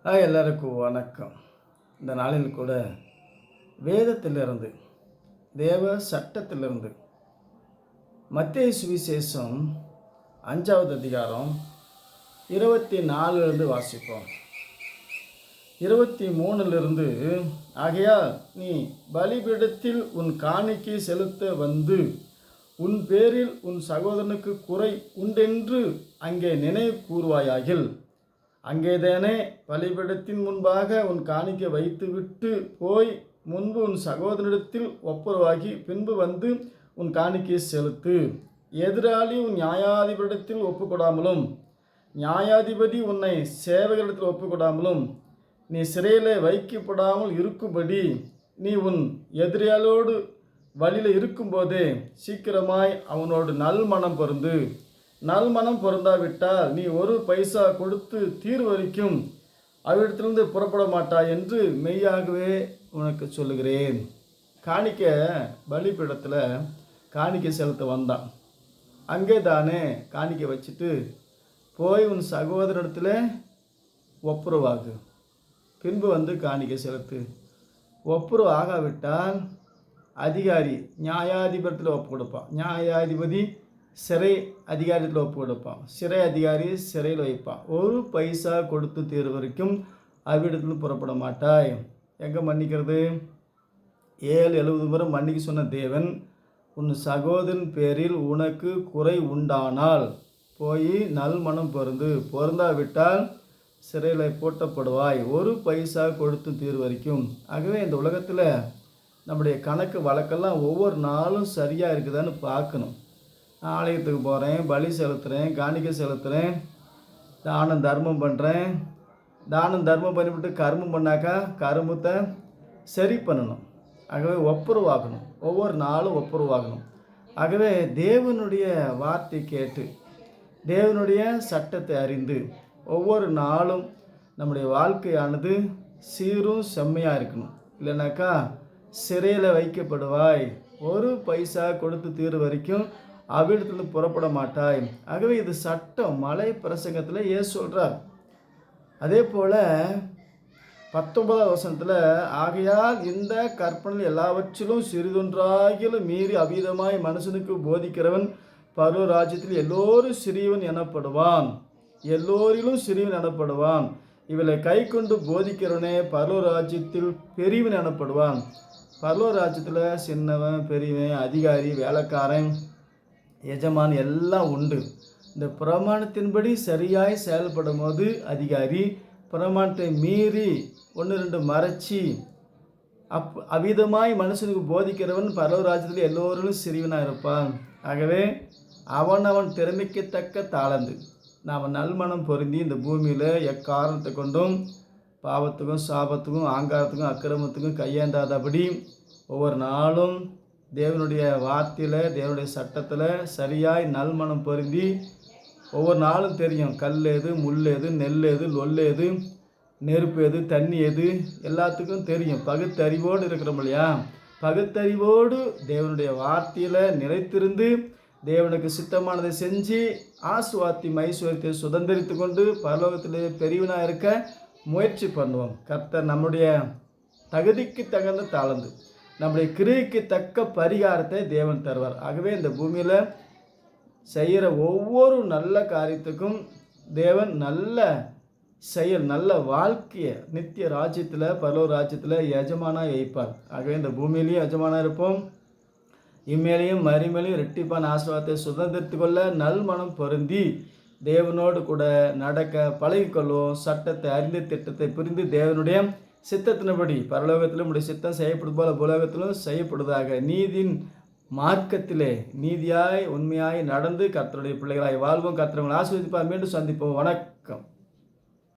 எல்லாருக்கும் வணக்கம். இந்த நாளில் கூட வேதத்திலிருந்து, தேவ சட்டத்திலிருந்து மத்தேயு சுவிசேஷம் 5வது அதிகாரம் 24 வாசிப்போம். 23 ஆகையால் நீ பலிபீடத்தில் உன் காணிக்கை செலுத்த வந்து உன் பேரில் உன் சகோதரனுக்கு குறை உண்டென்று அங்கே நினைவு கூறுவாயாகில், அங்கேதானே பலிபீடத்தின் முன்பாக உன் காணிக்கை வைத்துவிட்டு போய் முன்பு உன் சகோதரனிடத்தில் ஒப்புரவாகி பின்பு வந்து உன் காணிக்கையை செலுத்து. எதிராளி உன் நியாயாதிபதியிடத்தில் ஒப்புக்கொடாமலும் நியாயாதிபதி உன்னை சேவகரிடத்தில் ஒப்புக்கொடாமலும் நீ சிறையில் வைக்கப்படாமல் இருக்கும்படி நீ உன் எதிராளியோடு வழியில் இருக்கும்போதே சீக்கிரமாய் அவனோடு நல்மனம் பொருந்து. நல்மனம் பொருந்தாவிட்டால் நீ ஒரு பைசா கொடுத்து தீர்வு வரைக்கும் அவ்விடத்திலிருந்து புறப்பட மாட்டாய் என்று மெய்யாகவே உனக்கு சொல்லுகிறேன். காணிக்க பலிபீடத்தில் காணிக்கை செலுத்த வந்தான். அங்கே தானே காணிக்கை வச்சுட்டு போய் உன் சகோதரத்தில் ஒப்புரவாகு, பின்பு வந்து காணிக்கை செலுத்து. ஒப்புரவு ஆகாவிட்டால் அதிகாரி நியாயாதிபதியில் ஒப்பு கொடுப்பான். நியாயாதிபதி சிறை அதிகாரத்தில் ஒப்பு கொடுப்பான். சிறை அதிகாரி சிறையில் வைப்பான். ஒரு பைசா கொடுத்து தீர்வு வரைக்கும் அவ்விடத்தில் புறப்பட மாட்டாய். எங்கே மன்னிக்கிறது? 70 முறை மன்னிக்க சொன்ன தேவன், உன் சகோதரன் பேரில் உனக்கு குறை உண்டானால் போய் நல்மனம் பொருந்தாவிட்டால் சிறையில் போட்டப்படுவாய். ஒரு பைசா கொடுத்து தீர்வு வரைக்கும். ஆகவே இந்த உலகத்தில் நம்முடைய கணக்கு வழக்கெல்லாம் ஒவ்வொரு நாளும் சரியாக இருக்குதான்னு பார்க்கணும். ஆலயத்துக்கு போகிறேன், பலி செலுத்துகிறேன், காணிக்கை செலுத்துகிறேன், தானம் தர்மம் பண்ணுறேன். தானம் தர்மம் பண்ணிவிட்டு கர்மம் பண்ணாக்கா கருமத்தை சரி பண்ணணும். ஆகவே ஒப்புரவாகணும், ஒவ்வொரு நாளும் ஒப்புரவாகணும். ஆகவே தேவனுடைய வார்த்தை கேட்டு தேவனுடைய சட்டத்தை அறிந்து ஒவ்வொரு நாளும் நம்முடைய வாழ்க்கையானது சீரும் செம்மையாக இருக்கணும். இல்லைனாக்கா சிறையில் வைக்கப்படுவாய். ஒரு பைசா கொடுத்து தீர்வு வரைக்கும் அவ்விடத்தில் புறப்பட மாட்டாய். ஆகவே இது சட்டம். மலை பிரசங்கத்தில் ஏன் சொல்கிறார்? அதே போல் 19வது வசனத்தில், ஆகையால் இந்த கற்பனை எல்லாவற்றிலும் சிறிதொன்றாகிலும் மீறி அபீதமாய் மனுஷனுக்கு போதிக்கிறவன் பரலோக ராஜ்யத்தில் எல்லோரும் சிறியவன் எனப்படுவான். எல்லோரிலும் சிறியவன் எனப்படுவான். இவளை கை கொண்டு போதிக்கிறவனே பரலோக ராஜ்யத்தில் பெரியவன் எனப்படுவான். பரலோக ராஜ்யத்தில் சின்னவன், பெரியவன், அதிகாரி, வேலைக்காரன், எஜமான் எல்லாம் உண்டு. இந்த பிரமாணத்தின்படி சரியாய் செயல்படும் போது அதிகாரி, பிரமாணத்தை மீறி 1-2 மறைச்சி அவ்விதமாய் மனுஷனுக்கு போதிக்கிறவன் பரலோக ராஜ்யத்தில் எல்லோரும் சிறியவனாக இருப்பான். ஆகவே அவன் திறமைக்கு தக்க தாளந்து நாம் நல்மனம் பொருந்தி இந்த பூமியில் எக்காரணத்தை கொண்டும் பாவத்துக்கும் சாபத்துக்கும் ஆங்காரத்துக்கும் அக்கிரமத்துக்கும் கையேந்தாதபடி ஒவ்வொரு நாளும் தேவனுடைய வார்த்தையில் தேவனுடைய சட்டத்தில் சரியாய் நல்மனம் பொருந்தி ஒவ்வொரு நாளும் தெரியும் கல் எது, முள் எது, நெல் எது, லொல் எது, நெருப்பு எது, தண்ணி எது, எல்லாத்துக்கும் தெரியும். பகுத்தறிவோடு இருக்கிறோம் இல்லையா? பகுத்தறிவோடு தேவனுடைய வார்த்தையில் நிலைத்திருந்து தேவனுக்கு சித்தமானதை செஞ்சு ஆசுவாத்தி ஐஸ்வர்யத்தை சுதந்திரித்து கொண்டு பரலோகத்தில் பெரியவனாக இருக்க முயற்சி பண்ணுவோம். கர்த்தர் நம்முடைய தகுதிக்கு தகுந்த தாளந்து, நம்முடைய கிரியைக்கு தக்க பரிகாரத்தை தேவன் தருவார். ஆகவே இந்த பூமியில் செய்கிற ஒவ்வொரு நல்ல காரியத்துக்கும் தேவன் நல்ல செயல், நல்ல வாழ்க்கையை நித்திய ராஜ்யத்தில் பரலோக ராஜ்யத்தில் எஜமானாக வைப்பார். ஆகவே இந்த பூமியிலையும் எஜமானாக இருப்போம். இம்மேலையும் மறுமையிலையும் இரட்டிப்பான ஆசீர்வாதத்தை சுதந்திரித்து கொள்ள நல்மனம் பொருந்தி தேவனோடு கூட நடக்க பழகிக்கொள்வோம். சட்டத்தை அறிந்து திட்டத்தை புரிந்து தேவனுடைய சித்தத்தின்படி பரலோகத்திலும் உடைய சித்தம் செய்யப்படும் போல பூலோகத்திலும் செய்யப்படுவதாக. நீதியின் மார்க்கத்திலே நீதியாய் உண்மையாய் நடந்து கர்த்தருடைய பிள்ளைகளாய் வாழ்வோம். கர்த்தர் உங்களை ஆசீர்வதிப்பார். மீண்டும் சந்திப்போம். வணக்கம்.